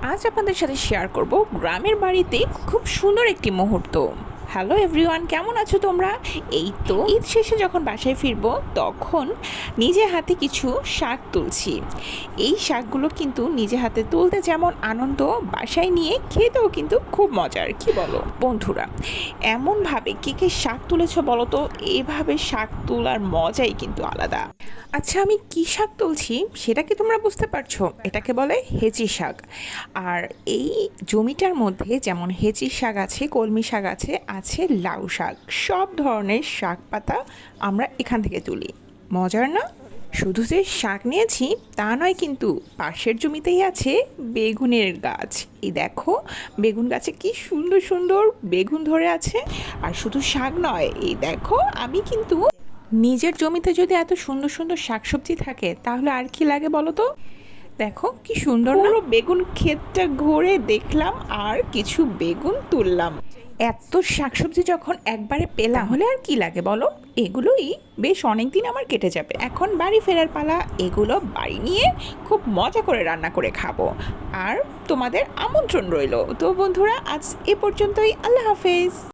আজ আপনাদের সাথে শেয়ার করব গ্রামের বাড়িতে খুব সুন্দর একটি মুহূর্ত। হ্যালো এভরিওয়ান, কেমন আছো তোমরা? এই তো ঈদ শেষে যখন বাসায় ফিরবো তখন নিজে হাতে কিছু শাক তুলছি। এই শাকগুলো কিন্তু নিজে হাতে তুলতে যেমন আনন্দ, বাসায় নিয়ে খেতেও কিন্তু খুব মজার, কি বলো বন্ধুরা? এমনভাবে কে কে শাক তুলেছো বলো তো? এভাবে শাক তোলার মজাই কিন্তু আলাদা। আচ্ছা, আমি কী শাক তুলছি সেটা কি তোমরা বুঝতে পারছো? এটাকে বলে হেঁচি শাক। আর এই জমিটার মধ্যে যেমন হেঁচি শাক আছে, কলমি শাক আছে, আছে লাউ শাক, সব ধরনের শাক পাতা আমরা এখান থেকে তুলি। মজার না? শুধু যে শাক নিয়েছি তা নয়, কিন্তু পাশের জমিতেই আছে বেগুনের গাছ। এই দেখো, বেগুন গাছে কি সুন্দর সুন্দর বেগুন ধরে আছে। আর শুধু শাক নয়, এই দেখো, আমি কিন্তু নিজের জমিতে যদি এত সুন্দর সুন্দর শাকসবজি থাকে তাহলে আর কি লাগে বলো তো? দেখো কি সুন্দর না? পুরো বেগুন ক্ষেতটা ঘুরে দেখলাম আর কিছু বেগুন তুললাম। এত শাকসবজি যখন একবারে পেলাম হলে আর কি লাগে বলো? এগুলোই বেশ অনেক দিন আমার কেটে যাবে। এখন বাড়ি ফেরার পালা। এগুলো বাড়ি নিয়ে খুব মজা করে রান্না করে খাবো। আর তোমাদের আমন্ত্রণ রইলো। তো বন্ধুরা, আজ এ পর্যন্তই। আল্লাহ হাফেজ।